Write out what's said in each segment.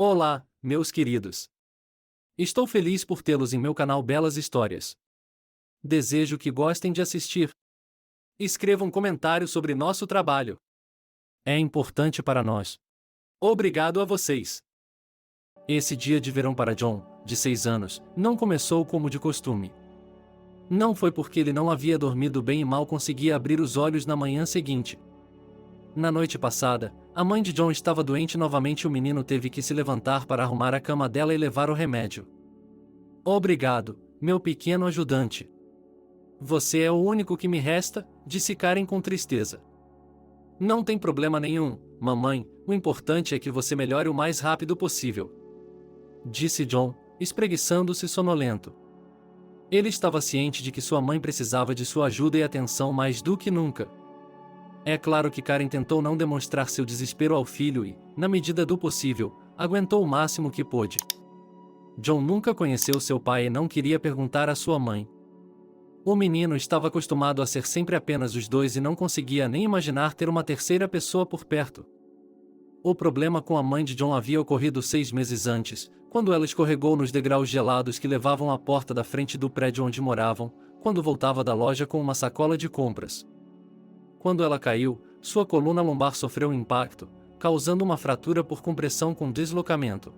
Olá, meus queridos. Estou feliz por tê-los em meu canal Belas Histórias. Desejo que gostem de assistir. Escreva um comentário sobre nosso trabalho. É importante para nós. Obrigado a vocês. Esse dia de verão para John, de 6 anos, não começou como de costume. Não foi porque ele não havia dormido bem e mal conseguia abrir os olhos na manhã seguinte. Na noite passada, a mãe de John estava doente novamente e o menino teve que se levantar para arrumar a cama dela e levar o remédio. Obrigado, meu pequeno ajudante. Você é o único que me resta, disse Karen com tristeza. Não tem problema nenhum, mamãe, o importante é que você melhore o mais rápido possível, disse John, espreguiçando-se sonolento. Ele estava ciente de que sua mãe precisava de sua ajuda e atenção mais do que nunca. É claro que Karen tentou não demonstrar seu desespero ao filho e, na medida do possível, aguentou o máximo que pôde. John nunca conheceu seu pai e não queria perguntar à sua mãe. O menino estava acostumado a ser sempre apenas os dois e não conseguia nem imaginar ter uma terceira pessoa por perto. O problema com a mãe de John havia ocorrido 6 meses antes, quando ela escorregou nos degraus gelados que levavam à porta da frente do prédio onde moravam, quando voltava da loja com uma sacola de compras. Quando ela caiu, sua coluna lombar sofreu um impacto, causando uma fratura por compressão com deslocamento.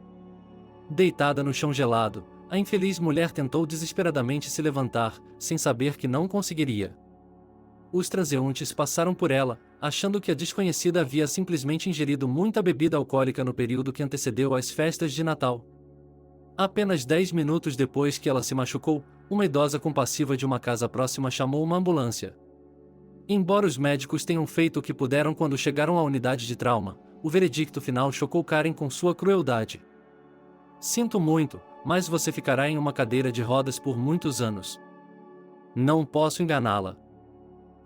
Deitada no chão gelado, a infeliz mulher tentou desesperadamente se levantar, sem saber que não conseguiria. Os transeuntes passaram por ela, achando que a desconhecida havia simplesmente ingerido muita bebida alcoólica no período que antecedeu às festas de Natal. Apenas 10 minutos depois que ela se machucou, uma idosa compassiva de uma casa próxima chamou uma ambulância. Embora os médicos tenham feito o que puderam quando chegaram à unidade de trauma, o veredicto final chocou Karen com sua crueldade. Sinto muito, mas você ficará em uma cadeira de rodas por muitos anos. Não posso enganá-la.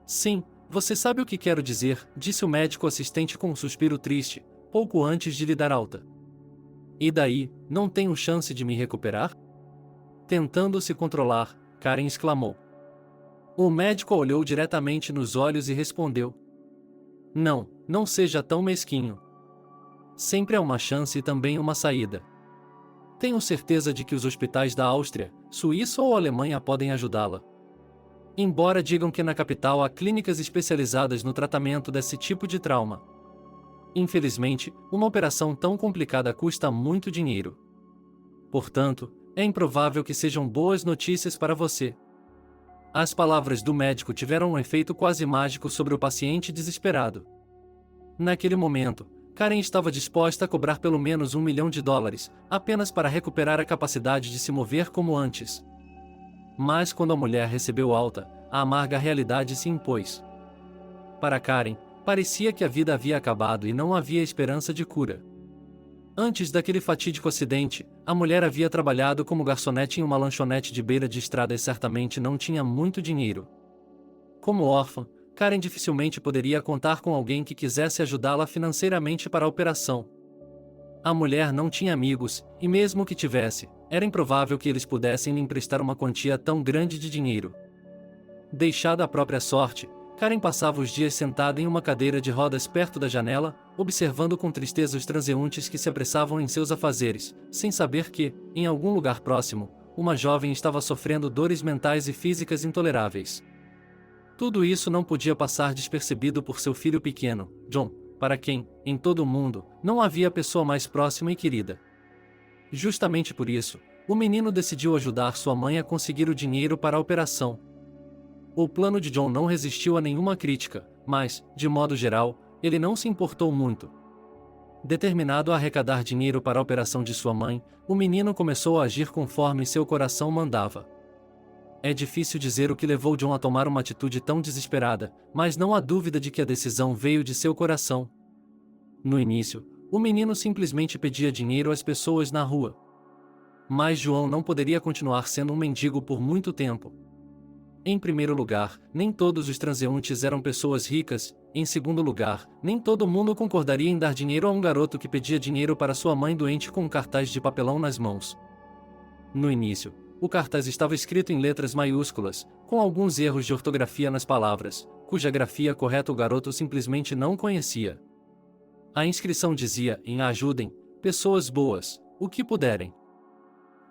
Sim, você sabe o que quero dizer, disse o médico assistente com um suspiro triste, pouco antes de lhe dar alta. E daí, não tenho chance de me recuperar? Tentando se controlar, Karen exclamou. O médico a olhou diretamente nos olhos e respondeu. Não, não seja tão mesquinho. Sempre há uma chance e também uma saída. Tenho certeza de que os hospitais da Áustria, Suíça ou Alemanha podem ajudá-la. Embora digam que na capital há clínicas especializadas no tratamento desse tipo de trauma. Infelizmente, uma operação tão complicada custa muito dinheiro. Portanto, é improvável que sejam boas notícias para você. As palavras do médico tiveram um efeito quase mágico sobre o paciente desesperado. Naquele momento, Karen estava disposta a cobrar pelo menos $1 milhão, apenas para recuperar a capacidade de se mover como antes. Mas quando a mulher recebeu alta, a amarga realidade se impôs. Para Karen, parecia que a vida havia acabado e não havia esperança de cura. Antes daquele fatídico acidente, a mulher havia trabalhado como garçonete em uma lanchonete de beira de estrada e certamente não tinha muito dinheiro. Como órfã, Karen dificilmente poderia contar com alguém que quisesse ajudá-la financeiramente para a operação. A mulher não tinha amigos, e mesmo que tivesse, era improvável que eles pudessem lhe emprestar uma quantia tão grande de dinheiro. Deixada à própria sorte, Karen passava os dias sentada em uma cadeira de rodas perto da janela, observando com tristeza os transeuntes que se apressavam em seus afazeres, sem saber que, em algum lugar próximo, uma jovem estava sofrendo dores mentais e físicas intoleráveis. Tudo isso não podia passar despercebido por seu filho pequeno, John, para quem, em todo o mundo, não havia pessoa mais próxima e querida. Justamente por isso, o menino decidiu ajudar sua mãe a conseguir o dinheiro para a operação. O plano de John não resistiu a nenhuma crítica, mas, de modo geral, ele não se importou muito. Determinado a arrecadar dinheiro para a operação de sua mãe, o menino começou a agir conforme seu coração mandava. É difícil dizer o que levou John a tomar uma atitude tão desesperada, mas não há dúvida de que a decisão veio de seu coração. No início, o menino simplesmente pedia dinheiro às pessoas na rua. Mas João não poderia continuar sendo um mendigo por muito tempo. Em primeiro lugar, nem todos os transeuntes eram pessoas ricas. Em segundo lugar, nem todo mundo concordaria em dar dinheiro a um garoto que pedia dinheiro para sua mãe doente com um cartaz de papelão nas mãos. No início, o cartaz estava escrito em letras maiúsculas, com alguns erros de ortografia nas palavras, cuja grafia correta o garoto simplesmente não conhecia. A inscrição dizia: "Ajudem, pessoas boas, o que puderem.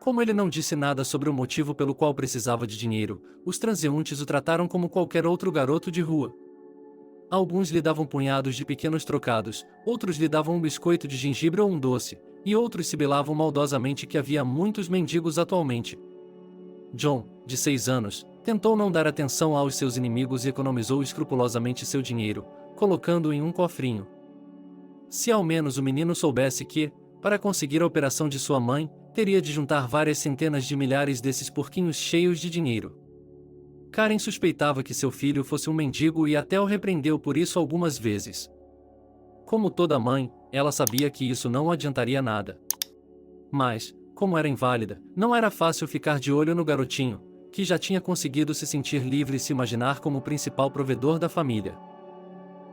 Como ele não disse nada sobre o motivo pelo qual precisava de dinheiro, os transeuntes o trataram como qualquer outro garoto de rua. Alguns lhe davam punhados de pequenos trocados, outros lhe davam um biscoito de gengibre ou um doce, e outros sibilavam maldosamente que havia muitos mendigos atualmente. John, de 6 anos, tentou não dar atenção aos seus inimigos e economizou escrupulosamente seu dinheiro, colocando-o em um cofrinho. Se ao menos o menino soubesse que, para conseguir a operação de sua mãe, teria de juntar várias centenas de milhares desses porquinhos cheios de dinheiro. Karen suspeitava que seu filho fosse um mendigo e até o repreendeu por isso algumas vezes. Como toda mãe, ela sabia que isso não adiantaria nada. Mas, como era inválida, não era fácil ficar de olho no garotinho, que já tinha conseguido se sentir livre e se imaginar como o principal provedor da família.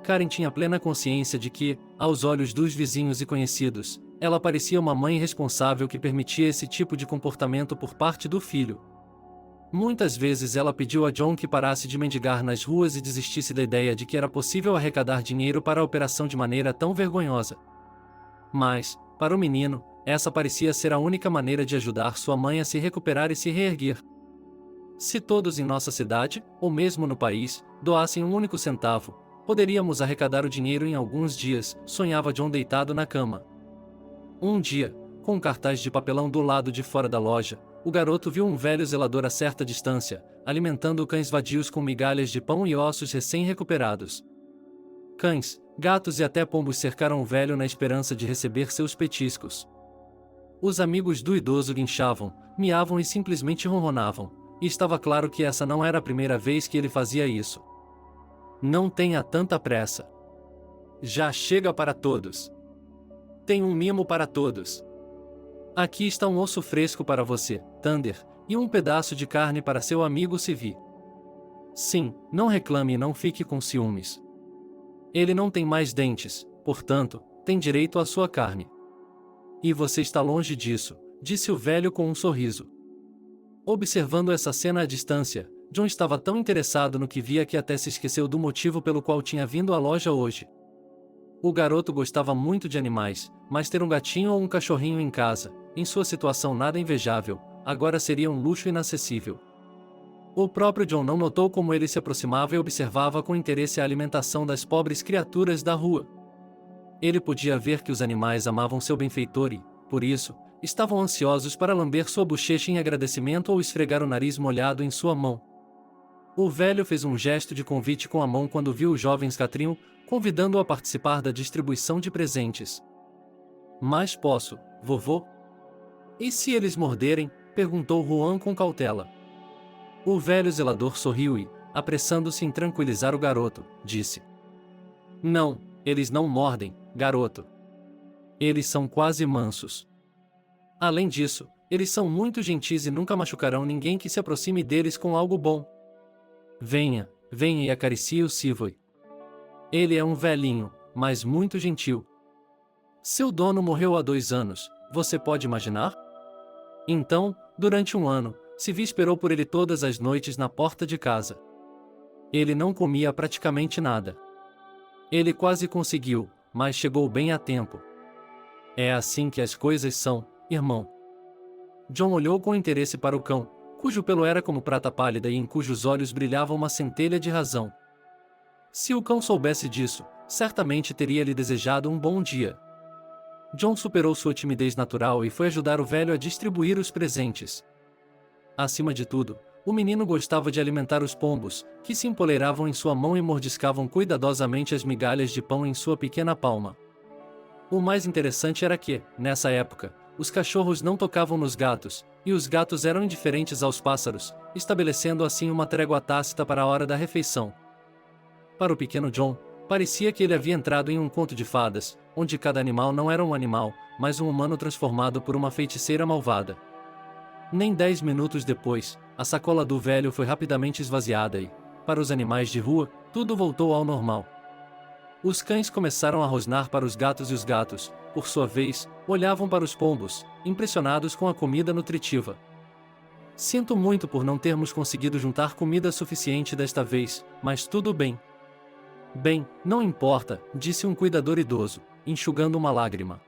Karen tinha plena consciência de que, aos olhos dos vizinhos e conhecidos, ela parecia uma mãe responsável que permitia esse tipo de comportamento por parte do filho. Muitas vezes ela pediu a John que parasse de mendigar nas ruas e desistisse da ideia de que era possível arrecadar dinheiro para a operação de maneira tão vergonhosa. Mas, para o menino, essa parecia ser a única maneira de ajudar sua mãe a se recuperar e se reerguer. Se todos em nossa cidade, ou mesmo no país, doassem um único centavo, poderíamos arrecadar o dinheiro em alguns dias, sonhava John deitado na cama. Um dia, com um cartaz de papelão do lado de fora da loja, o garoto viu um velho zelador a certa distância, alimentando cães vadios com migalhas de pão e ossos recém-recuperados. Cães, gatos e até pombos cercaram o velho na esperança de receber seus petiscos. Os amigos do idoso guinchavam, miavam e simplesmente ronronavam, e estava claro que essa não era a primeira vez que ele fazia isso. Não tenha tanta pressa. Já chega para todos. Tem um mimo para todos. Aqui está um osso fresco para você, Thunder, e um pedaço de carne para seu amigo Sivi. Sim, não reclame e não fique com ciúmes. Ele não tem mais dentes, portanto, tem direito à sua carne. E você está longe disso, disse o velho com um sorriso. Observando essa cena à distância, John estava tão interessado no que via que até se esqueceu do motivo pelo qual tinha vindo à loja hoje. O garoto gostava muito de animais, mas ter um gatinho ou um cachorrinho em casa, em sua situação nada invejável, agora seria um luxo inacessível. O próprio John não notou como ele se aproximava e observava com interesse a alimentação das pobres criaturas da rua. Ele podia ver que os animais amavam seu benfeitor e, por isso, estavam ansiosos para lamber sua bochecha em agradecimento ou esfregar o nariz molhado em sua mão. O velho fez um gesto de convite com a mão quando viu o jovem Catrinho, convidando-o a participar da distribuição de presentes. Mas posso, vovô? E se eles morderem? Perguntou Juan com cautela. O velho zelador sorriu e, apressando-se em tranquilizar o garoto, disse: Não, eles não mordem, garoto. Eles são quase mansos. Além disso, eles são muito gentis e nunca machucarão ninguém que se aproxime deles com algo bom. Venha, venha e acaricie o Sivoi. Ele é um velhinho, mas muito gentil. Seu dono morreu há 2 anos, você pode imaginar? Então, durante 1 ano, Sivi esperou por ele todas as noites na porta de casa. Ele não comia praticamente nada. Ele quase conseguiu, mas chegou bem a tempo. É assim que as coisas são, irmão. John olhou com interesse para o cão, cujo pelo era como prata pálida e em cujos olhos brilhava uma centelha de razão. Se o cão soubesse disso, certamente teria lhe desejado um bom dia. John superou sua timidez natural e foi ajudar o velho a distribuir os presentes. Acima de tudo, o menino gostava de alimentar os pombos, que se empoleiravam em sua mão e mordiscavam cuidadosamente as migalhas de pão em sua pequena palma. O mais interessante era que, nessa época, os cachorros não tocavam nos gatos, e os gatos eram indiferentes aos pássaros, estabelecendo assim uma trégua tácita para a hora da refeição. Para o pequeno John, parecia que ele havia entrado em um conto de fadas, onde cada animal não era um animal, mas um humano transformado por uma feiticeira malvada. Nem 10 minutos depois, a sacola do velho foi rapidamente esvaziada e, para os animais de rua, tudo voltou ao normal. Os cães começaram a rosnar para os gatos e os gatos, por sua vez, olhavam para os pombos, impressionados com a comida nutritiva. Sinto muito por não termos conseguido juntar comida suficiente desta vez, mas tudo bem. Bem, não importa, disse um cuidador idoso, enxugando uma lágrima.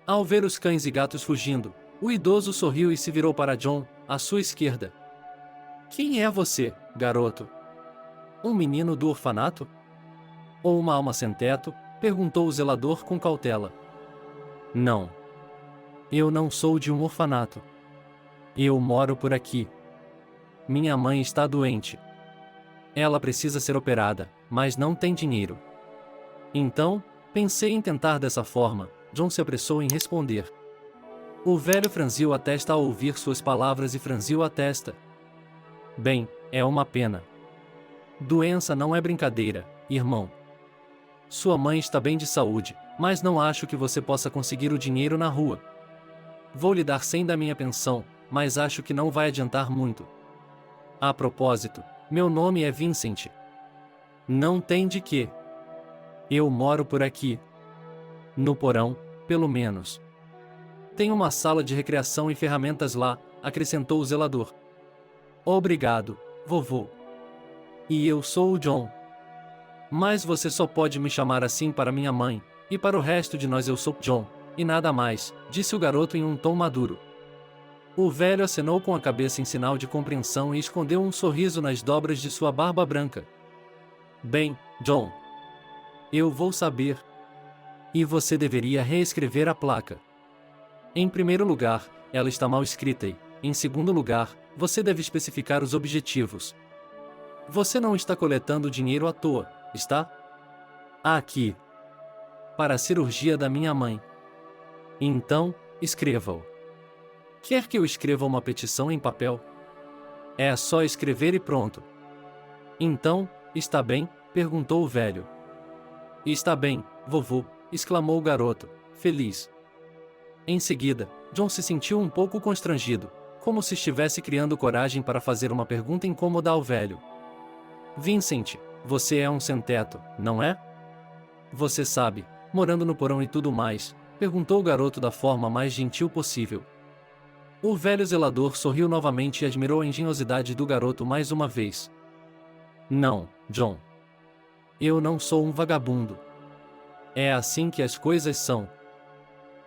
Ao ver os cães e gatos fugindo, o idoso sorriu e se virou para John, à sua esquerda. Quem é você, garoto? Um menino do orfanato? Ou uma alma sem teto? Perguntou o zelador com cautela. Não. Eu não sou de um orfanato. Eu moro por aqui. Minha mãe está doente. Ela precisa ser operada, mas não tem dinheiro. Então, pensei em tentar dessa forma. John se apressou em responder. O velho franziu a testa ao ouvir suas palavras e franziu a testa. Bem, é uma pena. Doença não é brincadeira, irmão. Sua mãe está bem de saúde, mas não acho que você possa conseguir o dinheiro na rua. Vou lhe dar 100 da minha pensão, mas acho que não vai adiantar muito. A propósito, meu nome é Vincent. Não tem de quê. Eu moro por aqui. No porão, pelo menos. Tem uma sala de recreação e ferramentas lá, acrescentou o zelador. Obrigado, vovô. E eu sou o John. Mas você só pode me chamar assim para minha mãe, e para o resto de nós eu sou John, e nada mais, disse o garoto em um tom maduro. O velho acenou com a cabeça em sinal de compreensão e escondeu um sorriso nas dobras de sua barba branca. Bem, John. Eu vou saber. E você deveria reescrever a placa. Em primeiro lugar, ela está mal escrita e, em segundo lugar, você deve especificar os objetivos. Você não está coletando dinheiro à toa, está? Aqui. Para a cirurgia da minha mãe. Então, escreva-o. Quer que eu escreva uma petição em papel? É só escrever e pronto. Então, está bem? Perguntou o velho. Está bem, vovô, exclamou o garoto, feliz. Em seguida, John se sentiu um pouco constrangido, como se estivesse criando coragem para fazer uma pergunta incômoda ao velho. Vincent, você é um sem-teto, não é? Você sabe, morando no porão e tudo mais, perguntou o garoto da forma mais gentil possível. O velho zelador sorriu novamente e admirou a engenhosidade do garoto mais uma vez. Não, John. Eu não sou um vagabundo. É assim que as coisas são.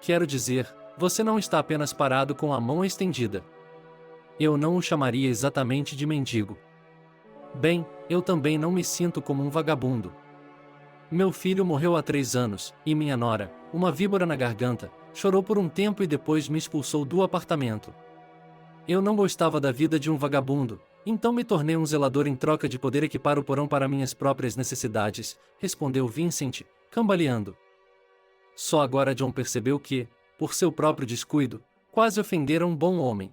Quero dizer, você não está apenas parado com a mão estendida. Eu não o chamaria exatamente de mendigo. Bem, eu também não me sinto como um vagabundo. Meu filho morreu há 3 anos, e minha nora, uma víbora na garganta, chorou por um tempo e depois me expulsou do apartamento. Eu não gostava da vida de um vagabundo, então me tornei um zelador em troca de poder equipar o porão para minhas próprias necessidades, respondeu Vincent, cambaleando. Só agora John percebeu que, por seu próprio descuido, quase ofendera um bom homem.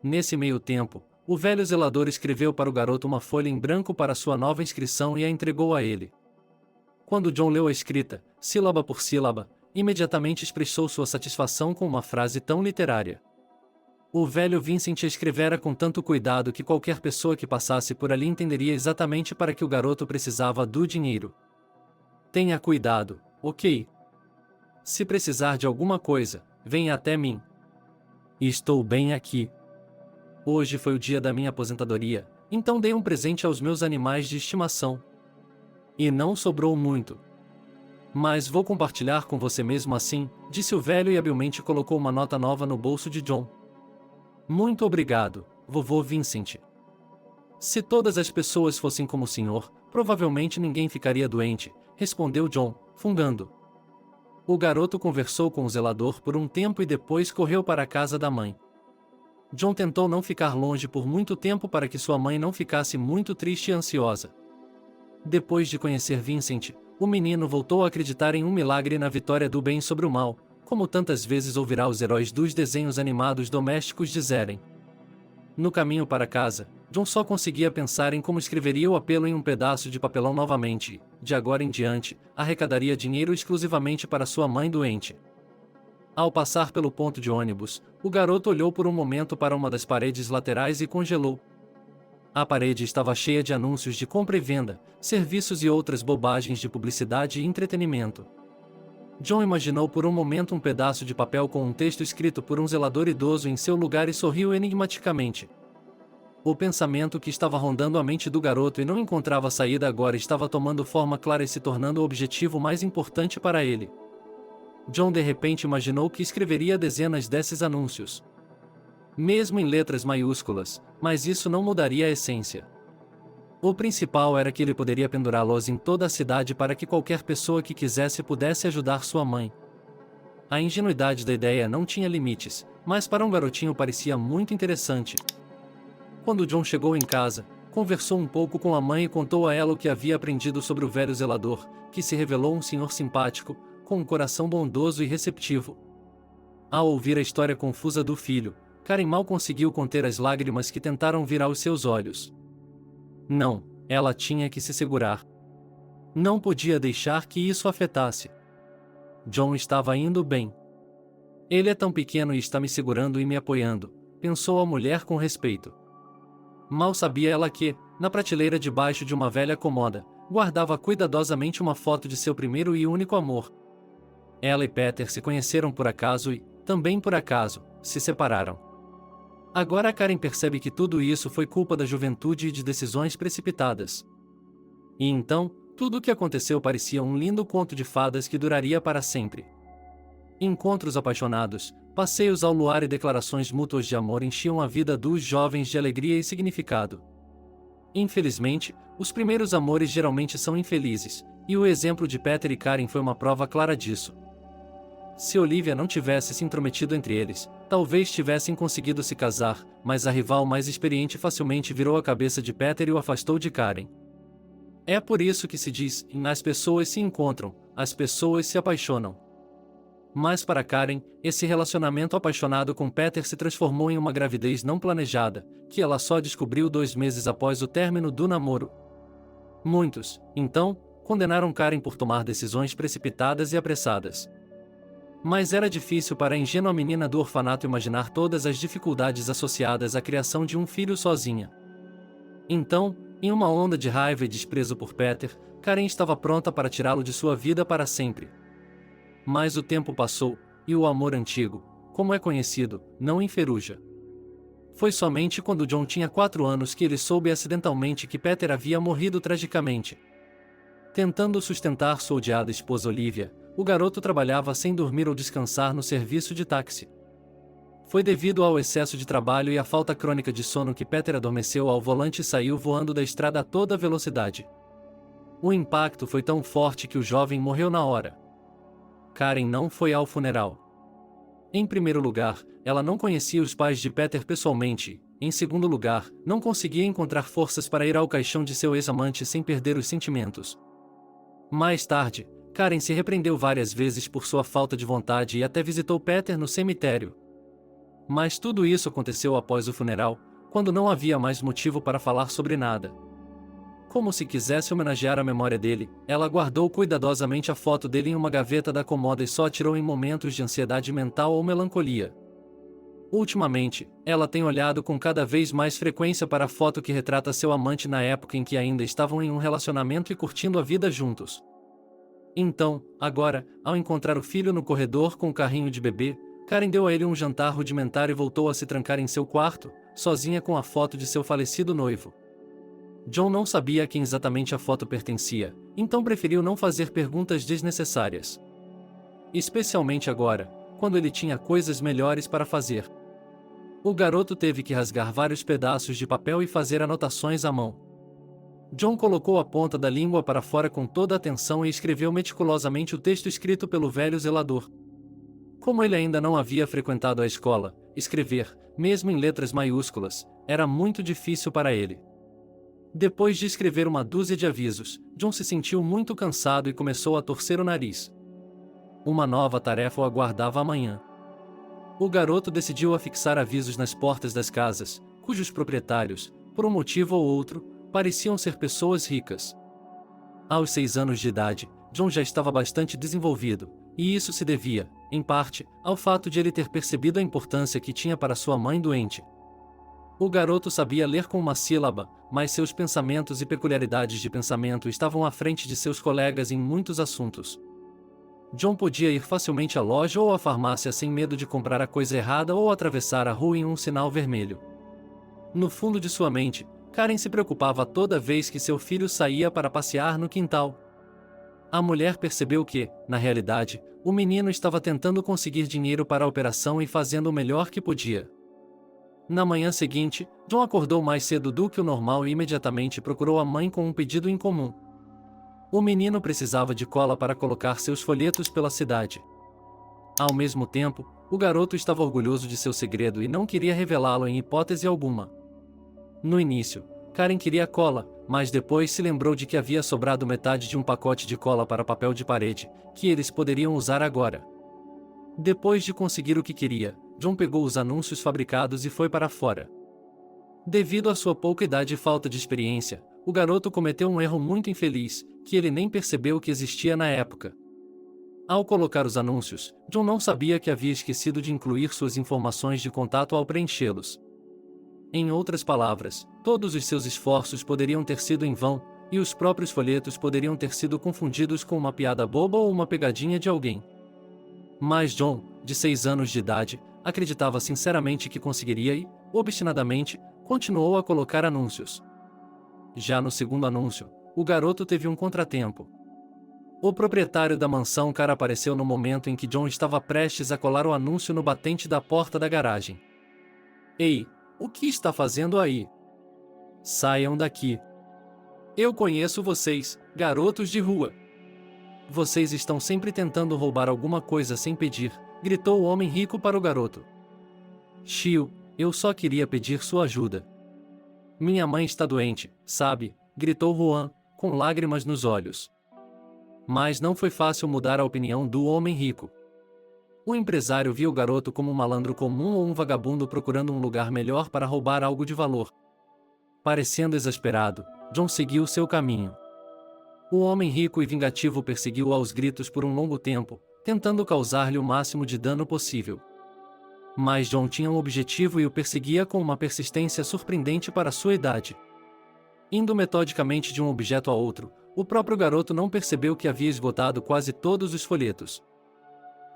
Nesse meio tempo, o velho zelador escreveu para o garoto uma folha em branco para sua nova inscrição e a entregou a ele. Quando John leu a escrita, sílaba por sílaba, imediatamente expressou sua satisfação com uma frase tão literária. O velho Vincent escrevera com tanto cuidado que qualquer pessoa que passasse por ali entenderia exatamente para que o garoto precisava do dinheiro. Tenha cuidado, ok? Se precisar de alguma coisa, venha até mim. Estou bem aqui. Hoje foi o dia da minha aposentadoria, então dei um presente aos meus animais de estimação. E não sobrou muito. Mas vou compartilhar com você mesmo assim, disse o velho e habilmente colocou uma nota nova no bolso de John. Muito obrigado, vovô Vincent. Se todas as pessoas fossem como o senhor, provavelmente ninguém ficaria doente, respondeu John, fungando. O garoto conversou com o zelador por um tempo e depois correu para a casa da mãe. John tentou não ficar longe por muito tempo para que sua mãe não ficasse muito triste e ansiosa. Depois de conhecer Vincent, o menino voltou a acreditar em um milagre e na vitória do bem sobre o mal, como tantas vezes ouvirá os heróis dos desenhos animados domésticos dizerem. No caminho para casa, John só conseguia pensar em como escreveria o apelo em um pedaço de papelão novamente e, de agora em diante, arrecadaria dinheiro exclusivamente para sua mãe doente. Ao passar pelo ponto de ônibus, o garoto olhou por um momento para uma das paredes laterais e congelou. A parede estava cheia de anúncios de compra e venda, serviços e outras bobagens de publicidade e entretenimento. John imaginou por um momento um pedaço de papel com um texto escrito por um zelador idoso em seu lugar e sorriu enigmaticamente. O pensamento que estava rondando a mente do garoto e não encontrava saída agora estava tomando forma clara e se tornando o objetivo mais importante para ele. John de repente imaginou que escreveria dezenas desses anúncios, mesmo em letras maiúsculas, mas isso não mudaria a essência. O principal era que ele poderia pendurá-los em toda a cidade para que qualquer pessoa que quisesse pudesse ajudar sua mãe. A ingenuidade da ideia não tinha limites, mas para um garotinho parecia muito interessante. Quando John chegou em casa, conversou um pouco com a mãe e contou a ela o que havia aprendido sobre o velho zelador, que se revelou um senhor simpático, com um coração bondoso e receptivo. Ao ouvir a história confusa do filho, Karen mal conseguiu conter as lágrimas que tentaram vir aos seus olhos. Não, ela tinha que se segurar. Não podia deixar que isso afetasse. John estava indo bem. Ele é tão pequeno e está me segurando e me apoiando, pensou a mulher com respeito. Mal sabia ela que, na prateleira debaixo de uma velha cômoda, guardava cuidadosamente uma foto de seu primeiro e único amor. Ela e Peter se conheceram por acaso e, também por acaso, se separaram. Agora Karen percebe que tudo isso foi culpa da juventude e de decisões precipitadas. E então, tudo o que aconteceu parecia um lindo conto de fadas que duraria para sempre. Encontros apaixonados, passeios ao luar e declarações mútuas de amor enchiam a vida dos jovens de alegria e significado. Infelizmente, os primeiros amores geralmente são infelizes, e o exemplo de Peter e Karen foi uma prova clara disso. Se Olivia não tivesse se intrometido entre eles, talvez tivessem conseguido se casar, mas a rival mais experiente facilmente virou a cabeça de Peter e o afastou de Karen. É por isso que se diz: as pessoas se encontram, as pessoas se apaixonam. Mas para Karen, esse relacionamento apaixonado com Peter se transformou em uma gravidez não planejada, que ela só descobriu 2 meses após o término do namoro. Muitos, então, condenaram Karen por tomar decisões precipitadas e apressadas. Mas era difícil para a ingênua menina do orfanato imaginar todas as dificuldades associadas à criação de um filho sozinha. Então, em uma onda de raiva e desprezo por Peter, Karen estava pronta para tirá-lo de sua vida para sempre. Mas o tempo passou, e o amor antigo, como é conhecido, não enferruja. Foi somente quando John tinha 4 anos que ele soube acidentalmente que Peter havia morrido tragicamente. Tentando sustentar sua odiada esposa Olivia, o garoto trabalhava sem dormir ou descansar no serviço de táxi. Foi devido ao excesso de trabalho e à falta crônica de sono que Peter adormeceu ao volante e saiu voando da estrada a toda velocidade. O impacto foi tão forte que o jovem morreu na hora. Karen não foi ao funeral. Em primeiro lugar, ela não conhecia os pais de Peter pessoalmente. Em segundo lugar, não conseguia encontrar forças para ir ao caixão de seu ex-amante sem perder os sentimentos. Mais tarde, Karen se repreendeu várias vezes por sua falta de vontade e até visitou Peter no cemitério. Mas tudo isso aconteceu após o funeral, quando não havia mais motivo para falar sobre nada. Como se quisesse homenagear a memória dele, ela guardou cuidadosamente a foto dele em uma gaveta da cômoda e só a tirou em momentos de ansiedade mental ou melancolia. Ultimamente, ela tem olhado com cada vez mais frequência para a foto que retrata seu amante na época em que ainda estavam em um relacionamento e curtindo a vida juntos. Então, agora, ao encontrar o filho no corredor com o carrinho de bebê, Karen deu a ele um jantar rudimentar e voltou a se trancar em seu quarto, sozinha com a foto de seu falecido noivo. John não sabia a quem exatamente a foto pertencia, então preferiu não fazer perguntas desnecessárias. Especialmente agora, quando ele tinha coisas melhores para fazer. O garoto teve que rasgar vários pedaços de papel e fazer anotações à mão. John colocou a ponta da língua para fora com toda a atenção e escreveu meticulosamente o texto escrito pelo velho zelador. Como ele ainda não havia frequentado a escola, escrever, mesmo em letras maiúsculas, era muito difícil para ele. Depois de escrever uma dúzia de avisos, John se sentiu muito cansado e começou a torcer o nariz. Uma nova tarefa o aguardava amanhã. O garoto decidiu afixar avisos nas portas das casas, cujos proprietários, por um motivo ou outro, pareciam ser pessoas ricas. Aos 6 anos de idade, John já estava bastante desenvolvido, e isso se devia, em parte, ao fato de ele ter percebido a importância que tinha para sua mãe doente. O garoto sabia ler com uma sílaba, mas seus pensamentos e peculiaridades de pensamento estavam à frente de seus colegas em muitos assuntos. John podia ir facilmente à loja ou à farmácia sem medo de comprar a coisa errada ou atravessar a rua em um sinal vermelho. No fundo de sua mente, Karen se preocupava toda vez que seu filho saía para passear no quintal. A mulher percebeu que, na realidade, o menino estava tentando conseguir dinheiro para a operação e fazendo o melhor que podia. Na manhã seguinte, John acordou mais cedo do que o normal e imediatamente procurou a mãe com um pedido incomum. O menino precisava de cola para colocar seus folhetos pela cidade. Ao mesmo tempo, o garoto estava orgulhoso de seu segredo e não queria revelá-lo em hipótese alguma. No início, Karen queria cola, mas depois se lembrou de que havia sobrado metade de um pacote de cola para papel de parede, que eles poderiam usar agora. Depois de conseguir o que queria, John pegou os anúncios fabricados e foi para fora. Devido à sua pouca idade e falta de experiência, o garoto cometeu um erro muito infeliz, que ele nem percebeu que existia na época. Ao colocar os anúncios, John não sabia que havia esquecido de incluir suas informações de contato ao preenchê-los. Em outras palavras, todos os seus esforços poderiam ter sido em vão, e os próprios folhetos poderiam ter sido confundidos com uma piada boba ou uma pegadinha de alguém. Mas John, de 6 anos de idade, acreditava sinceramente que conseguiria e, obstinadamente, continuou a colocar anúncios. Já no segundo anúncio, o garoto teve um contratempo. O proprietário da mansão Cara apareceu no momento em que John estava prestes a colar o anúncio no batente da porta da garagem. "Ei, o que está fazendo aí? Saiam daqui. Eu conheço vocês, garotos de rua. Vocês estão sempre tentando roubar alguma coisa sem pedir", gritou o homem rico para o garoto. "Shio, eu só queria pedir sua ajuda. Minha mãe está doente, sabe?", gritou Juan, com lágrimas nos olhos. Mas não foi fácil mudar a opinião do homem rico. O empresário viu o garoto como um malandro comum ou um vagabundo procurando um lugar melhor para roubar algo de valor. Parecendo exasperado, John seguiu seu caminho. O homem rico e vingativo perseguiu-o aos gritos por um longo tempo, tentando causar-lhe o máximo de dano possível. Mas John tinha um objetivo e o perseguia com uma persistência surpreendente para sua idade. Indo metodicamente de um objeto a outro, o próprio garoto não percebeu que havia esgotado quase todos os folhetos.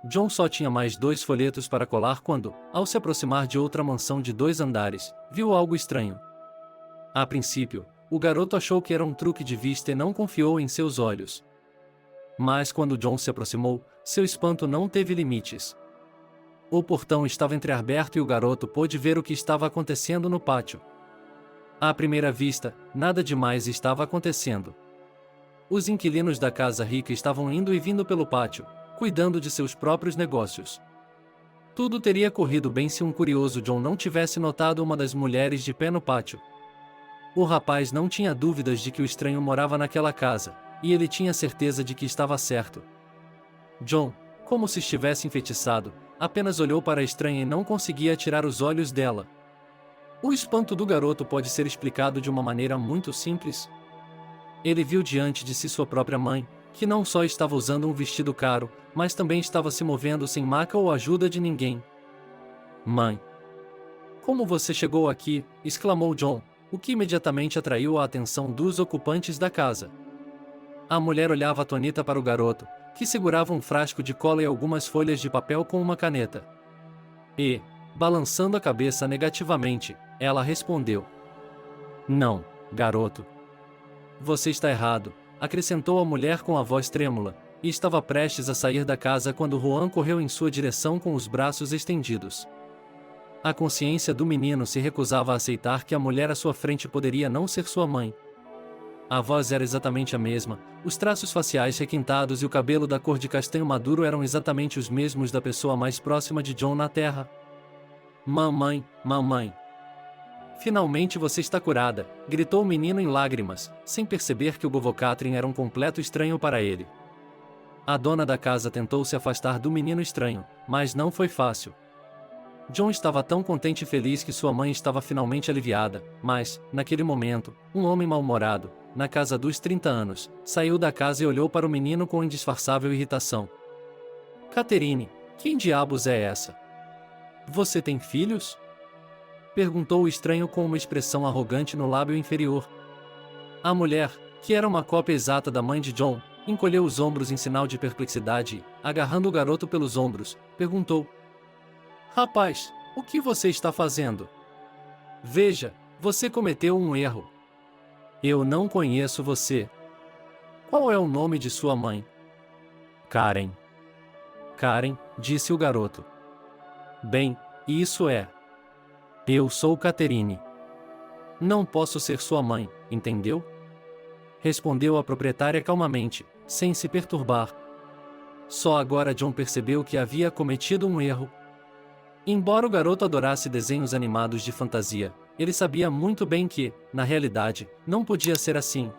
John só tinha mais 2 folhetos para colar quando, ao se aproximar de outra mansão de 2 andares, viu algo estranho. A princípio, o garoto achou que era um truque de vista e não confiou em seus olhos. Mas quando John se aproximou, seu espanto não teve limites. O portão estava entreaberto e o garoto pôde ver o que estava acontecendo no pátio. À primeira vista, nada demais estava acontecendo. Os inquilinos da casa rica estavam indo e vindo pelo pátio, cuidando de seus próprios negócios. Tudo teria corrido bem se um curioso John não tivesse notado uma das mulheres de pé no pátio. O rapaz não tinha dúvidas de que o estranho morava naquela casa, e ele tinha certeza de que estava certo. John, como se estivesse enfeitiçado, apenas olhou para a estranha e não conseguia tirar os olhos dela. O espanto do garoto pode ser explicado de uma maneira muito simples. Ele viu diante de si sua própria mãe, que não só estava usando um vestido caro, mas também estava se movendo sem maca ou ajuda de ninguém. "Mãe! Como você chegou aqui?", exclamou John, o que imediatamente atraiu a atenção dos ocupantes da casa. A mulher olhava atônita para o garoto, que segurava um frasco de cola e algumas folhas de papel com uma caneta. E, balançando a cabeça negativamente, ela respondeu: "Não, garoto. Você está errado", acrescentou a mulher com a voz trêmula, e estava prestes a sair da casa quando Juan correu em sua direção com os braços estendidos. A consciência do menino se recusava a aceitar que a mulher à sua frente poderia não ser sua mãe. A voz era exatamente a mesma, os traços faciais requintados e o cabelo da cor de castanho maduro eram exatamente os mesmos da pessoa mais próxima de John na Terra. "Mamãe, mamãe! Finalmente você está curada", gritou o menino em lágrimas, sem perceber que o Govocatrin era um completo estranho para ele. A dona da casa tentou se afastar do menino estranho, mas não foi fácil. John estava tão contente e feliz que sua mãe estava finalmente aliviada, mas, naquele momento, um homem mal-humorado, na casa dos 30 anos, saiu da casa e olhou para o menino com indisfarçável irritação. "Catherine, quem diabos é essa? Você tem filhos?", perguntou o estranho com uma expressão arrogante no lábio inferior. A mulher, que era uma cópia exata da mãe de John, encolheu os ombros em sinal de perplexidade e, agarrando o garoto pelos ombros, perguntou: "Rapaz, o que você está fazendo? Veja, você cometeu um erro. Eu não conheço você. Qual é o nome de sua mãe? Karen. Karen, disse o garoto. Bem, isso é. Eu sou Catherine. Não posso ser sua mãe, entendeu? Respondeu a proprietária calmamente, sem se perturbar. Só agora John percebeu que havia cometido um erro. Embora o garoto adorasse desenhos animados de fantasia, ele sabia muito bem que, na realidade, não podia ser assim.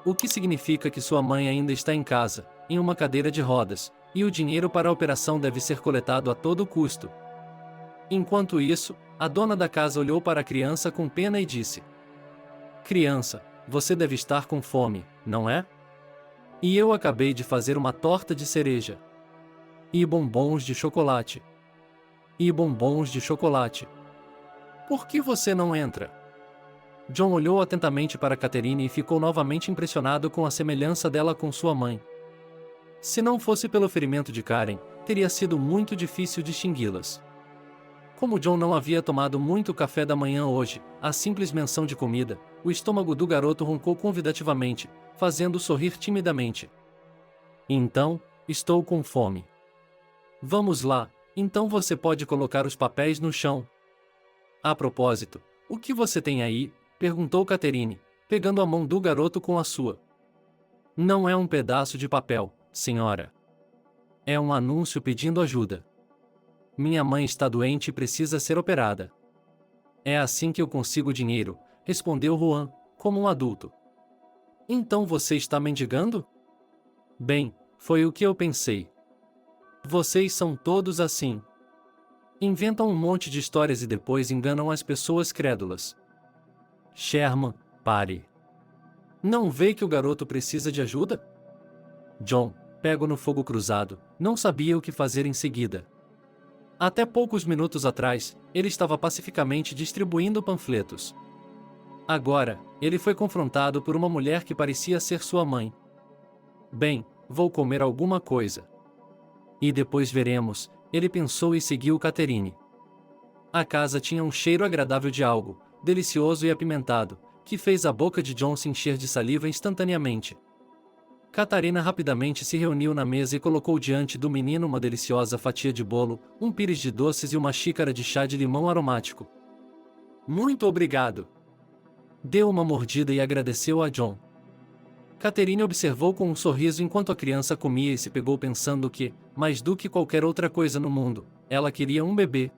O que significa que sua mãe ainda está em casa, em uma cadeira de rodas, e o dinheiro para a operação deve ser coletado a todo custo. Enquanto isso, a dona da casa olhou para a criança com pena e disse: Criança, você deve estar com fome, não é? E eu acabei de fazer uma torta de cereja. E bombons de chocolate. E bombons de chocolate. Por que você não entra? John olhou atentamente para Catherine e ficou novamente impressionado com a semelhança dela com sua mãe. Se não fosse pelo ferimento de Karen, teria sido muito difícil distingui-las. Como John não havia tomado muito café da manhã hoje, a simples menção de comida, o estômago do garoto roncou convidativamente, fazendo-o sorrir timidamente. Então, estou com fome. Vamos lá, então você pode colocar os papéis no chão. A propósito, o que você tem aí? Perguntou Catherine, pegando a mão do garoto com a sua. Não é um pedaço de papel, senhora. É um anúncio pedindo ajuda. Minha mãe está doente e precisa ser operada. É assim que eu consigo dinheiro, respondeu Juan, como um adulto. Então você está mendigando? Bem, foi o que eu pensei. Vocês são todos assim. Inventam um monte de histórias e depois enganam as pessoas crédulas. Sherman, pare. Não vê que o garoto precisa de ajuda? John, pego no fogo cruzado, não sabia o que fazer em seguida. Até poucos minutos atrás, ele estava pacificamente distribuindo panfletos. Agora, ele foi confrontado por uma mulher que parecia ser sua mãe. Bem, vou comer alguma coisa. E depois veremos, ele pensou e seguiu Catherine. A casa tinha um cheiro agradável de algo, delicioso e apimentado, que fez a boca de John se encher de saliva instantaneamente. Catarina rapidamente se reuniu na mesa e colocou diante do menino uma deliciosa fatia de bolo, um pires de doces e uma xícara de chá de limão aromático. Muito obrigado! Deu uma mordida e agradeceu a John. Catherine observou com um sorriso enquanto a criança comia e se pegou pensando que, mais do que qualquer outra coisa no mundo, ela queria um bebê.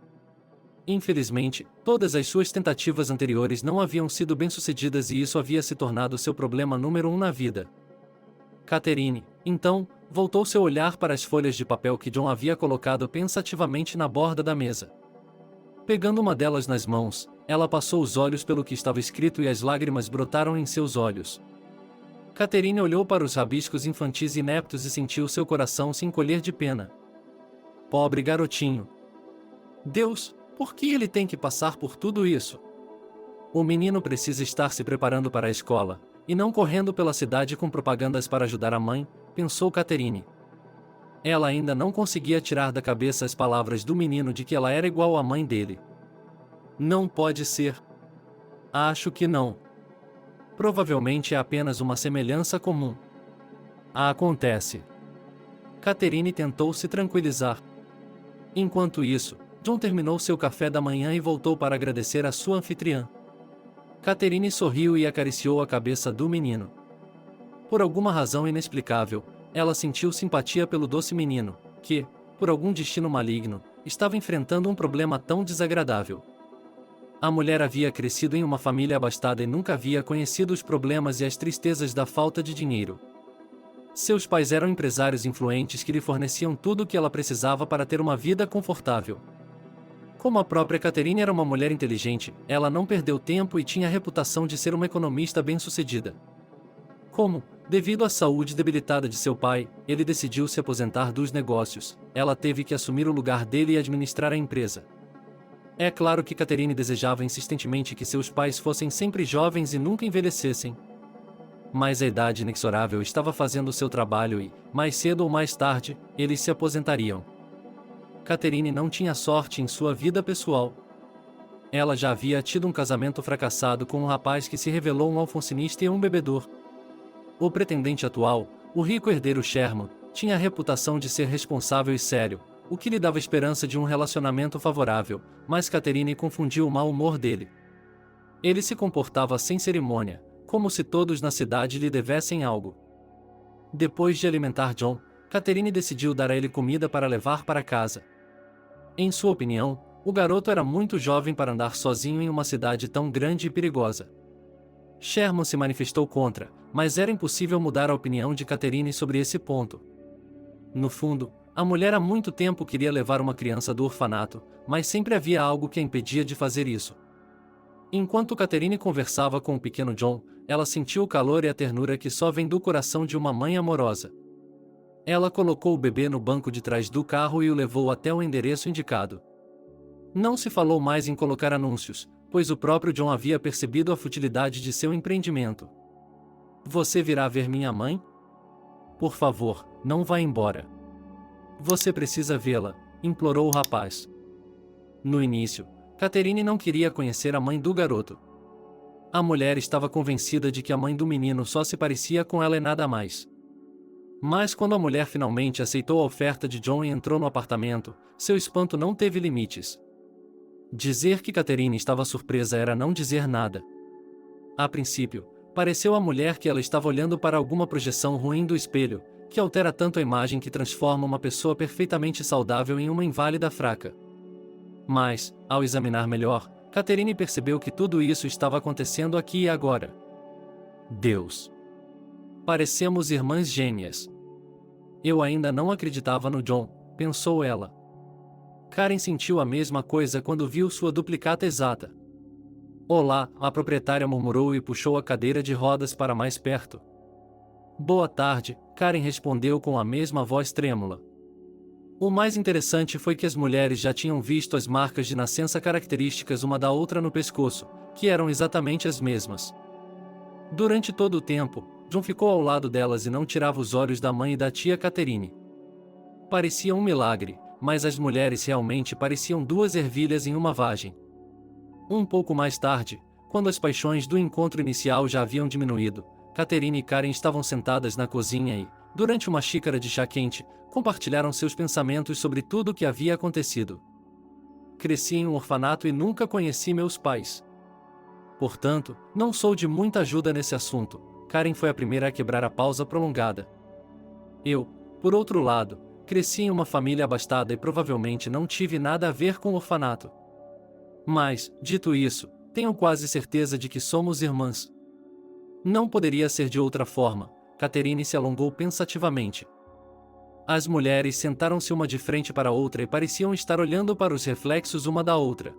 Infelizmente, todas as suas tentativas anteriores não haviam sido bem-sucedidas e isso havia se tornado seu problema número 1 na vida. Catherine, então, voltou seu olhar para as folhas de papel que John havia colocado pensativamente na borda da mesa. Pegando uma delas nas mãos, ela passou os olhos pelo que estava escrito e as lágrimas brotaram em seus olhos. Catherine olhou para os rabiscos infantis ineptos e sentiu seu coração se encolher de pena. Pobre garotinho. Deus, por que ele tem que passar por tudo isso? O menino precisa estar se preparando para a escola, e não correndo pela cidade com propagandas para ajudar a mãe, pensou Catherine. Ela ainda não conseguia tirar da cabeça as palavras do menino de que ela era igual à mãe dele. Não pode ser. Acho que não. Provavelmente é apenas uma semelhança comum. Acontece. Catherine tentou se tranquilizar. Enquanto isso, John terminou seu café da manhã e voltou para agradecer a sua anfitriã. Catherine sorriu e acariciou a cabeça do menino. Por alguma razão inexplicável, ela sentiu simpatia pelo doce menino, que, por algum destino maligno, estava enfrentando um problema tão desagradável. A mulher havia crescido em uma família abastada e nunca havia conhecido os problemas e as tristezas da falta de dinheiro. Seus pais eram empresários influentes que lhe forneciam tudo o que ela precisava para ter uma vida confortável. Como a própria Catherine era uma mulher inteligente, ela não perdeu tempo e tinha a reputação de ser uma economista bem-sucedida. Como, devido à saúde debilitada de seu pai, ele decidiu se aposentar dos negócios, ela teve que assumir o lugar dele e administrar a empresa. É claro que Catherine desejava insistentemente que seus pais fossem sempre jovens e nunca envelhecessem. Mas a idade inexorável estava fazendo seu trabalho e, mais cedo ou mais tarde, eles se aposentariam. Catherine não tinha sorte em sua vida pessoal. Ela já havia tido um casamento fracassado com um rapaz que se revelou um alfonsinista e um bebedor. O pretendente atual, o rico herdeiro Sherman, tinha a reputação de ser responsável e sério, o que lhe dava esperança de um relacionamento favorável, mas Catherine confundiu o mau humor dele. Ele se comportava sem cerimônia, como se todos na cidade lhe devessem algo. Depois de alimentar John, Catherine decidiu dar a ele comida para levar para casa. Em sua opinião, o garoto era muito jovem para andar sozinho em uma cidade tão grande e perigosa. Sherman se manifestou contra, mas era impossível mudar a opinião de Catherine sobre esse ponto. No fundo, a mulher há muito tempo queria levar uma criança do orfanato, mas sempre havia algo que a impedia de fazer isso. Enquanto Catherine conversava com o pequeno John, ela sentiu o calor e a ternura que só vem do coração de uma mãe amorosa. Ela colocou o bebê no banco de trás do carro e o levou até o endereço indicado. Não se falou mais em colocar anúncios, pois o próprio John havia percebido a futilidade de seu empreendimento. Você virá ver minha mãe? Por favor, não vá embora. Você precisa vê-la, implorou o rapaz. No início, Catherine não queria conhecer a mãe do garoto. A mulher estava convencida de que a mãe do menino só se parecia com ela e nada mais. Mas quando a mulher finalmente aceitou a oferta de John e entrou no apartamento, seu espanto não teve limites. Dizer que Catherine estava surpresa era não dizer nada. A princípio, pareceu à mulher que ela estava olhando para alguma projeção ruim do espelho, que altera tanto a imagem que transforma uma pessoa perfeitamente saudável em uma inválida fraca. Mas, ao examinar melhor, Catherine percebeu que tudo isso estava acontecendo aqui e agora. Deus! Parecemos irmãs gêmeas. Eu ainda não acreditava no John, pensou ela. Karen sentiu a mesma coisa quando viu sua duplicata exata. Olá, a proprietária murmurou e puxou a cadeira de rodas para mais perto. Boa tarde, Karen respondeu com a mesma voz trêmula. O mais interessante foi que as mulheres já tinham visto as marcas de nascença características uma da outra no pescoço, que eram exatamente as mesmas. Durante todo o tempo, John ficou ao lado delas e não tirava os olhos da mãe e da tia Catherine. Parecia um milagre, mas as mulheres realmente pareciam duas ervilhas em uma vagem. Um pouco mais tarde, quando as paixões do encontro inicial já haviam diminuído, Catherine e Karen estavam sentadas na cozinha e, durante uma xícara de chá quente, compartilharam seus pensamentos sobre tudo o que havia acontecido. Cresci em um orfanato e nunca conheci meus pais. Portanto, não sou de muita ajuda nesse assunto. Karen foi a primeira a quebrar a pausa prolongada. Eu, por outro lado, cresci em uma família abastada e provavelmente não tive nada a ver com o orfanato. Mas, dito isso, tenho quase certeza de que somos irmãs. Não poderia ser de outra forma. Catherine se alongou pensativamente. As mulheres sentaram-se uma de frente para a outra e pareciam estar olhando para os reflexos uma da outra.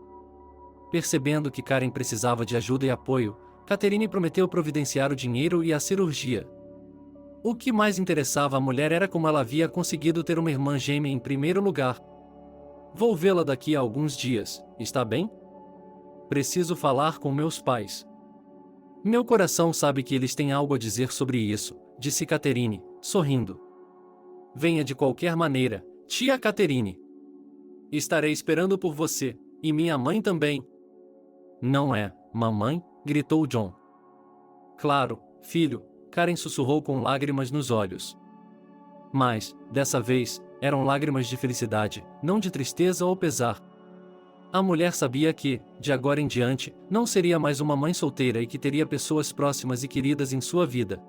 Percebendo que Karen precisava de ajuda e apoio, Catherine prometeu providenciar o dinheiro e a cirurgia. O que mais interessava a mulher era como ela havia conseguido ter uma irmã gêmea em primeiro lugar. Vou vê-la daqui a alguns dias, está bem? Preciso falar com meus pais. Meu coração sabe que eles têm algo a dizer sobre isso, disse Catherine, sorrindo. Venha de qualquer maneira, tia Catherine. Estarei esperando por você, e minha mãe também. Não é, mamãe? Gritou John. Claro, filho, Karen sussurrou com lágrimas nos olhos. Mas, dessa vez, eram lágrimas de felicidade, não de tristeza ou pesar. A mulher sabia que, de agora em diante, não seria mais uma mãe solteira e que teria pessoas próximas e queridas em sua vida.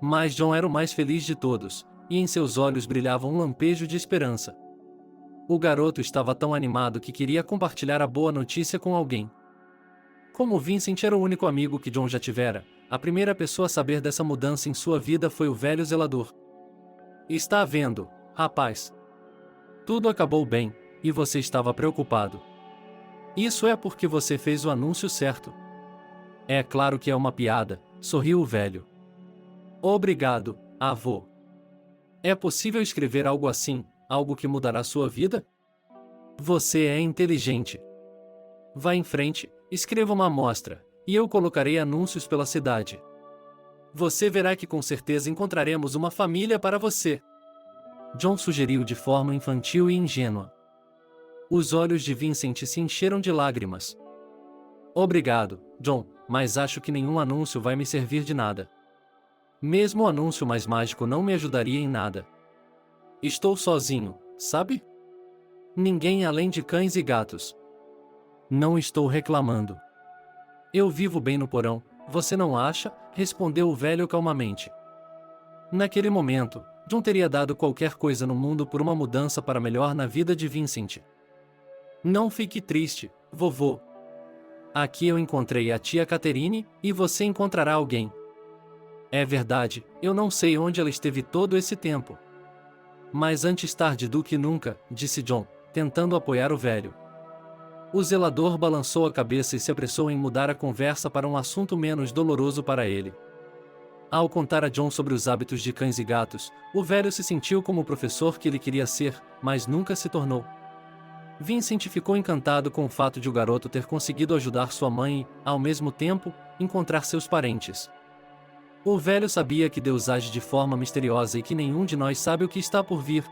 Mas John era o mais feliz de todos, e em seus olhos brilhava um lampejo de esperança. O garoto estava tão animado que queria compartilhar a boa notícia com alguém. Como Vincent era o único amigo que John já tivera, a primeira pessoa a saber dessa mudança em sua vida foi o velho zelador. Está vendo, rapaz? Tudo acabou bem, e você estava preocupado. Isso é porque você fez o anúncio certo. É claro que é uma piada, sorriu o velho. Obrigado, avô. É possível escrever algo assim, algo que mudará sua vida? Você é inteligente. Vá em frente, escreva uma amostra, e eu colocarei anúncios pela cidade. Você verá que com certeza encontraremos uma família para você. John sugeriu de forma infantil e ingênua. Os olhos de Vincent se encheram de lágrimas. Obrigado, John, mas acho que nenhum anúncio vai me servir de nada. Mesmo o anúncio mais mágico não me ajudaria em nada. Estou sozinho, sabe? Ninguém além de cães e gatos. Não estou reclamando. Eu vivo bem no porão, você não acha? Respondeu o velho calmamente. Naquele momento, John teria dado qualquer coisa no mundo por uma mudança para melhor na vida de Vincent. Não fique triste, vovô. Aqui eu encontrei a tia Catherine, e você encontrará alguém. É verdade, eu não sei onde ela esteve todo esse tempo. Mas antes tarde do que nunca, disse John, tentando apoiar o velho. O zelador balançou a cabeça e se apressou em mudar a conversa para um assunto menos doloroso para ele. Ao contar a John sobre os hábitos de cães e gatos, o velho se sentiu como o professor que ele queria ser, mas nunca se tornou. Vincent ficou encantado com o fato de o garoto ter conseguido ajudar sua mãe e, ao mesmo tempo, encontrar seus parentes. O velho sabia que Deus age de forma misteriosa e que nenhum de nós sabe o que está por vir.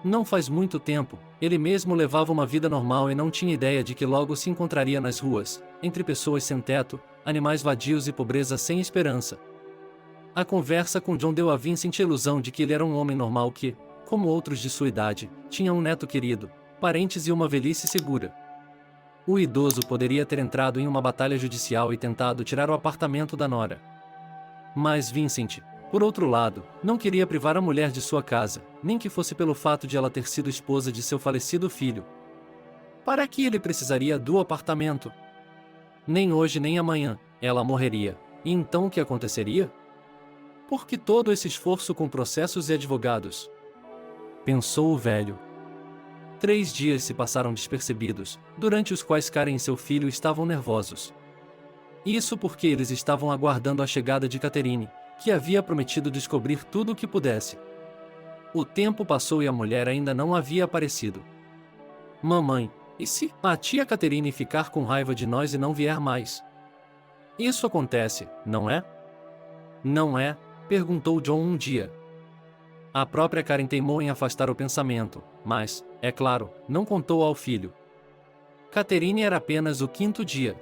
Não faz muito tempo, ele mesmo levava uma vida normal e não tinha ideia de que logo se encontraria nas ruas, entre pessoas sem teto, animais vadios e pobreza sem esperança. A conversa com John deu a Vincent a ilusão de que ele era um homem normal que, como outros de sua idade, tinha um neto querido, parentes e uma velhice segura. O idoso poderia ter entrado em uma batalha judicial e tentado tirar o apartamento da nora. Mas Vincent, por outro lado, não queria privar a mulher de sua casa, nem que fosse pelo fato de ela ter sido esposa de seu falecido filho. Para que ele precisaria do apartamento? Nem hoje nem amanhã, ela morreria. E então o que aconteceria? Por que todo esse esforço com processos e advogados? Pensou o velho. 3 dias se passaram despercebidos, durante os quais Karen e seu filho estavam nervosos. Isso porque eles estavam aguardando a chegada de Catherine, que havia prometido descobrir tudo o que pudesse. O tempo passou e a mulher ainda não havia aparecido. Mamãe, e se a tia Catherine ficar com raiva de nós e não vier mais? Isso acontece, não é? Não é? Perguntou John um dia. A própria Karen teimou em afastar o pensamento, mas, é claro, não contou ao filho. Catherine era apenas o 5º dia.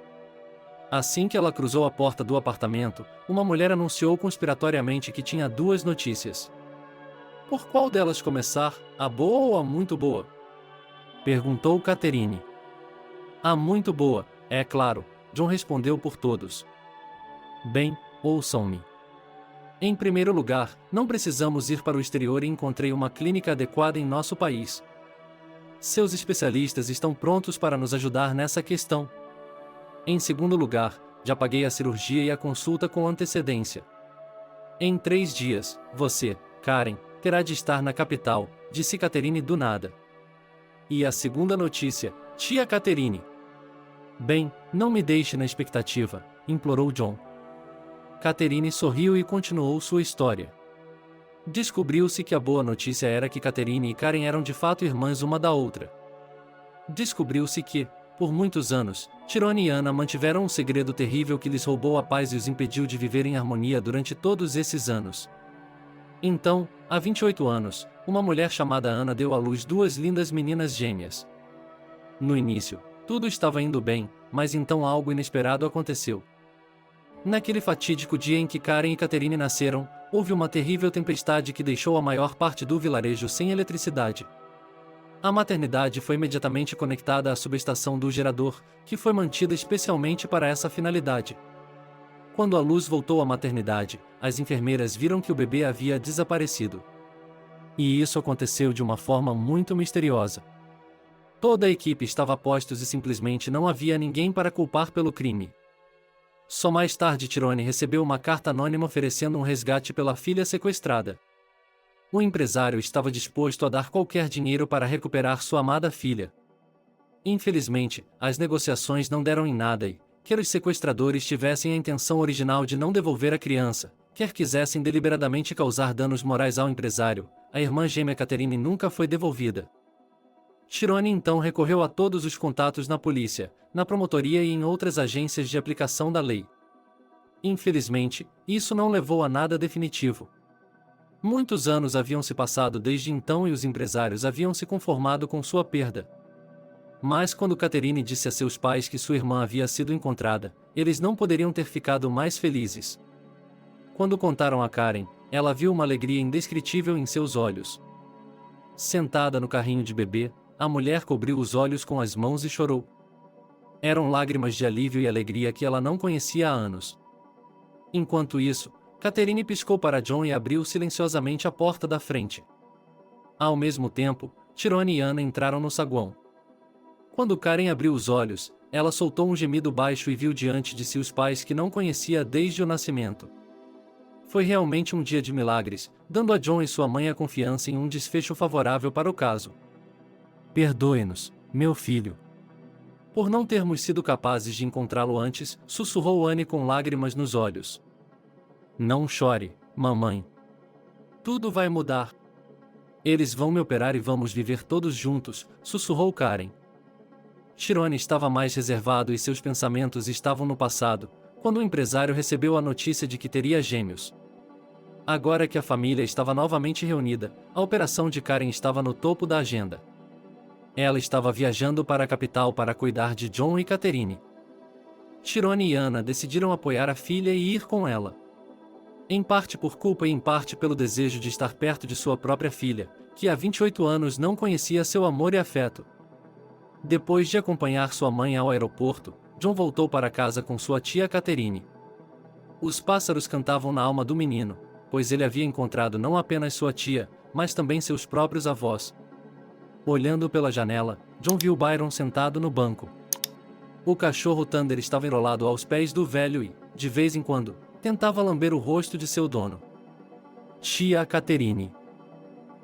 Assim que ela cruzou a porta do apartamento, uma mulher anunciou conspiratoriamente que tinha 2 notícias. Por qual delas começar, a boa ou a muito boa? Perguntou Catherine. A muito boa, é claro, John respondeu por todos. Bem, ouçam-me. Em primeiro lugar, não precisamos ir para o exterior e encontrei uma clínica adequada em nosso país. Seus especialistas estão prontos para nos ajudar nessa questão. Em segundo lugar, já paguei a cirurgia e a consulta com antecedência. Em 3 dias, você, Karen, terá de estar na capital, disse Catherine do nada. E a segunda notícia, tia Catherine. Bem, não me deixe na expectativa, implorou John. Catherine sorriu e continuou sua história. Descobriu-se que a boa notícia era que Catherine e Karen eram de fato irmãs uma da outra. Descobriu-se que, por muitos anos, Tyrone e Anna mantiveram um segredo terrível que lhes roubou a paz e os impediu de viver em harmonia durante todos esses anos. Então, há 28 anos, uma mulher chamada Anna deu à luz 2 lindas meninas gêmeas. No início, tudo estava indo bem, mas então algo inesperado aconteceu. Naquele fatídico dia em que Karen e Catherine nasceram, houve uma terrível tempestade que deixou a maior parte do vilarejo sem eletricidade. A maternidade foi imediatamente conectada à subestação do gerador, que foi mantida especialmente para essa finalidade. Quando a luz voltou à maternidade, as enfermeiras viram que o bebê havia desaparecido. E isso aconteceu de uma forma muito misteriosa. Toda a equipe estava a postos e simplesmente não havia ninguém para culpar pelo crime. Só mais tarde Tyrone recebeu uma carta anônima oferecendo um resgate pela filha sequestrada. O empresário estava disposto a dar qualquer dinheiro para recuperar sua amada filha. Infelizmente, as negociações não deram em nada e, quer os sequestradores tivessem a intenção original de não devolver a criança, quer quisessem deliberadamente causar danos morais ao empresário, a irmã gêmea Catherine nunca foi devolvida. Tyrone então recorreu a todos os contatos na polícia, na promotoria e em outras agências de aplicação da lei. Infelizmente, isso não levou a nada definitivo. Muitos anos haviam se passado desde então e os empresários haviam se conformado com sua perda. Mas quando Catherine disse a seus pais que sua irmã havia sido encontrada, eles não poderiam ter ficado mais felizes. Quando contaram a Karen, ela viu uma alegria indescritível em seus olhos. Sentada no carrinho de bebê, a mulher cobriu os olhos com as mãos e chorou. Eram lágrimas de alívio e alegria que ela não conhecia há anos. Enquanto isso, Catherine piscou para John e abriu silenciosamente a porta da frente. Ao mesmo tempo, Tyrone e Anna entraram no saguão. Quando Karen abriu os olhos, ela soltou um gemido baixo e viu diante de si os pais que não conhecia desde o nascimento. Foi realmente um dia de milagres, dando a John e sua mãe a confiança em um desfecho favorável para o caso. Perdoe-nos, meu filho. Por não termos sido capazes de encontrá-lo antes, sussurrou Anne com lágrimas nos olhos. Não chore, mamãe. Tudo vai mudar. Eles vão me operar e vamos viver todos juntos, sussurrou Karen. Tyrone estava mais reservado e seus pensamentos estavam no passado, quando o empresário recebeu a notícia de que teria gêmeos. Agora que a família estava novamente reunida, a operação de Karen estava no topo da agenda. Ela estava viajando para a capital para cuidar de John e Catherine. Tyrone e Anna decidiram apoiar a filha e ir com ela. Em parte por culpa e em parte pelo desejo de estar perto de sua própria filha, que há 28 anos não conhecia seu amor e afeto. Depois de acompanhar sua mãe ao aeroporto, John voltou para casa com sua tia Catherine. Os pássaros cantavam na alma do menino, pois ele havia encontrado não apenas sua tia, mas também seus próprios avós. Olhando pela janela, John viu Byron sentado no banco. O cachorro Thunder estava enrolado aos pés do velho e, de vez em quando, tentava lamber o rosto de seu dono. Tia Catherine.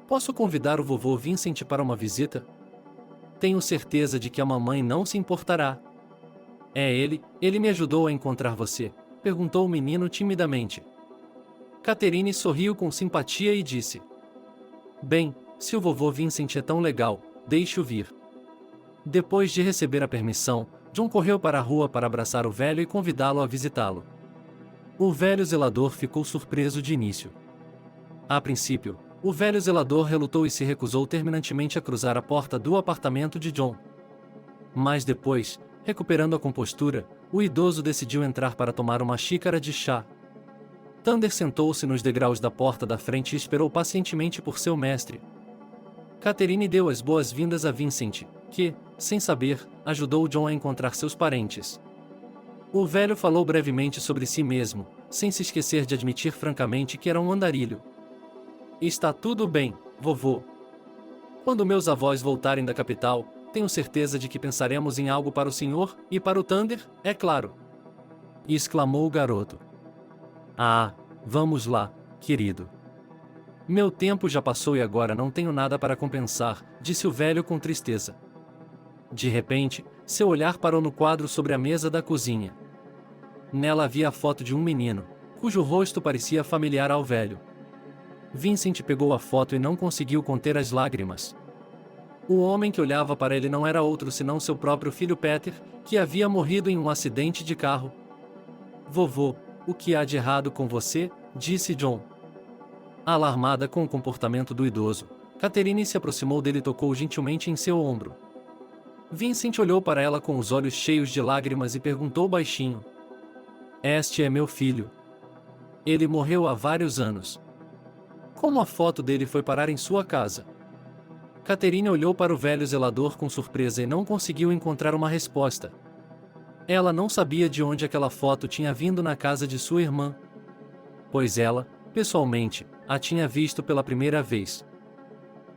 Posso convidar o vovô Vincent para uma visita? Tenho certeza de que a mamãe não se importará. É ele me ajudou a encontrar você, perguntou o menino timidamente. Catherine sorriu com simpatia e disse: Bem, se o vovô Vincent é tão legal, deixe-o vir. Depois de receber a permissão, John correu para a rua para abraçar o velho e convidá-lo a visitá-lo. O velho zelador ficou surpreso de início. A princípio, o velho zelador relutou e se recusou terminantemente a cruzar a porta do apartamento de John. Mas depois, recuperando a compostura, o idoso decidiu entrar para tomar uma xícara de chá. Thunder sentou-se nos degraus da porta da frente e esperou pacientemente por seu mestre. Catherine deu as boas-vindas a Vincent, que, sem saber, ajudou John a encontrar seus parentes. O velho falou brevemente sobre si mesmo, sem se esquecer de admitir francamente que era um andarilho. Está tudo bem, vovô. Quando meus avós voltarem da capital, tenho certeza de que pensaremos em algo para o senhor e para o Thunder, é claro. Exclamou o garoto. Ah, vamos lá, querido. Meu tempo já passou e agora não tenho nada para compensar, disse o velho com tristeza. De repente, seu olhar parou no quadro sobre a mesa da cozinha. Nela havia a foto de um menino, cujo rosto parecia familiar ao velho. Vincent pegou a foto e não conseguiu conter as lágrimas. O homem que olhava para ele não era outro senão seu próprio filho Peter, que havia morrido em um acidente de carro. Vovô, o que há de errado com você? Disse John. Alarmada com o comportamento do idoso, Catherine se aproximou dele e tocou gentilmente em seu ombro. Vincent olhou para ela com os olhos cheios de lágrimas e perguntou baixinho: Este é meu filho. Ele morreu há vários anos. Como a foto dele foi parar em sua casa? Catherine olhou para o velho zelador com surpresa e não conseguiu encontrar uma resposta. Ela não sabia de onde aquela foto tinha vindo na casa de sua irmã, pois ela, pessoalmente, a tinha visto pela primeira vez.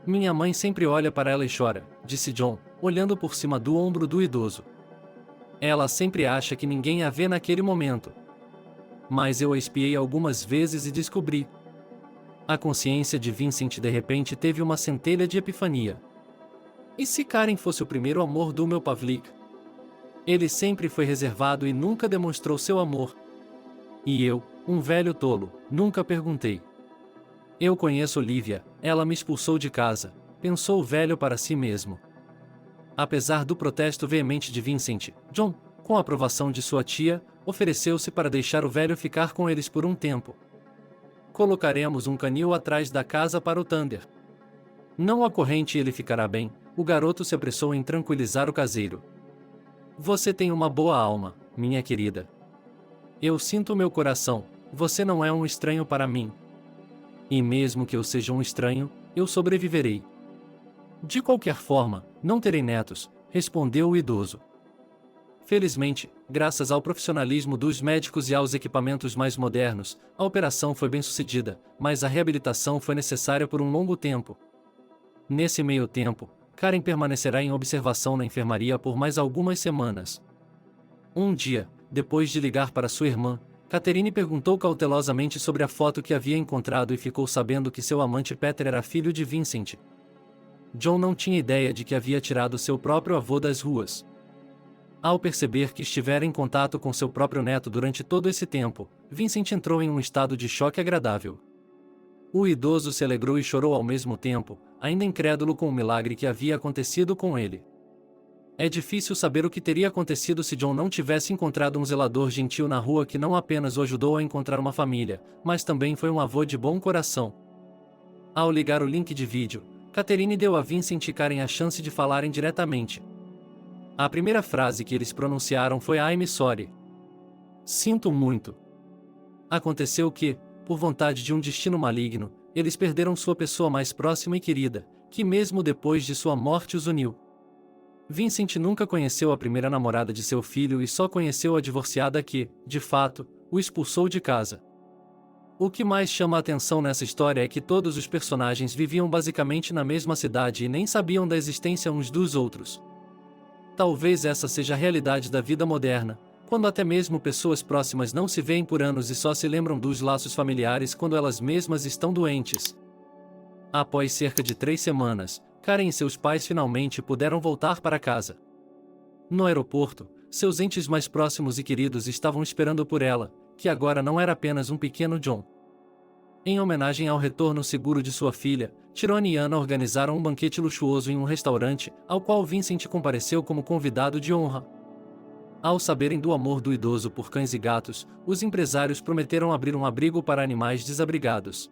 Minha mãe sempre olha para ela e chora, disse John, olhando por cima do ombro do idoso. Ela sempre acha que ninguém a vê naquele momento. Mas eu a espiei algumas vezes e descobri. A consciência de Vincent de repente teve uma centelha de epifania. E se Karen fosse o primeiro amor do meu Pavlik? Ele sempre foi reservado e nunca demonstrou seu amor. E eu, um velho tolo, nunca perguntei. Eu conheço Olivia, ela me expulsou de casa, pensou o velho para si mesmo. Apesar do protesto veemente de Vincent, John, com a aprovação de sua tia, ofereceu-se para deixar o velho ficar com eles por um tempo. Colocaremos um canil atrás da casa para o Thunder. Não acorrente e ele ficará bem, o garoto se apressou em tranquilizar o caseiro. Você tem uma boa alma, minha querida. Eu sinto meu coração, Você não é um estranho para mim. E mesmo que eu seja um estranho, eu sobreviverei. De qualquer forma, não terei netos, respondeu o idoso. Felizmente, graças ao profissionalismo dos médicos e aos equipamentos mais modernos, a operação foi bem-sucedida, mas a reabilitação foi necessária por um longo tempo. Nesse meio tempo, Karen permanecerá em observação na enfermaria por mais algumas semanas. Um dia, depois de ligar para sua irmã, Catherine perguntou cautelosamente sobre a foto que havia encontrado e ficou sabendo que seu amante Peter era filho de Vincent. John não tinha ideia de que havia tirado seu próprio avô das ruas. Ao perceber que estivera em contato com seu próprio neto durante todo esse tempo, Vincent entrou em um estado de choque agradável. O idoso se alegrou e chorou ao mesmo tempo, ainda incrédulo com o milagre que havia acontecido com ele. É difícil saber o que teria acontecido se John não tivesse encontrado um zelador gentil na rua que não apenas o ajudou a encontrar uma família, mas também foi um avô de bom coração. Ao ligar o link de vídeo, Catherine deu a Vincent e Karen a chance de falarem diretamente. A primeira frase que eles pronunciaram foi "I'm sorry". Sinto muito. Aconteceu que, por vontade de um destino maligno, eles perderam sua pessoa mais próxima e querida, que mesmo depois de sua morte os uniu. Vincent nunca conheceu a primeira namorada de seu filho e só conheceu a divorciada que, de fato, o expulsou de casa. O que mais chama a atenção nessa história é que todos os personagens viviam basicamente na mesma cidade e nem sabiam da existência uns dos outros. Talvez essa seja a realidade da vida moderna, quando até mesmo pessoas próximas não se veem por anos e só se lembram dos laços familiares quando elas mesmas estão doentes. Após cerca de 3 semanas, Karen e seus pais finalmente puderam voltar para casa. No aeroporto, seus entes mais próximos e queridos estavam esperando por ela, que agora não era apenas um pequeno John. Em homenagem ao retorno seguro de sua filha, Tyrone e Anna organizaram um banquete luxuoso em um restaurante, ao qual Vincent compareceu como convidado de honra. Ao saberem do amor do idoso por cães e gatos, os empresários prometeram abrir um abrigo para animais desabrigados.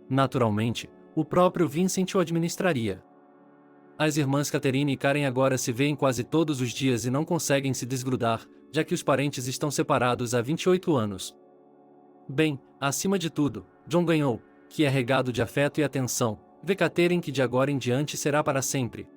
Naturalmente, o próprio Vincent o administraria. As irmãs Catherine e Karen agora se veem quase todos os dias e não conseguem se desgrudar, já que os parentes estão separados há 28 anos. Bem, acima de tudo, John ganhou, que é regado de afeto e atenção, vê Catherine que de agora em diante será para sempre.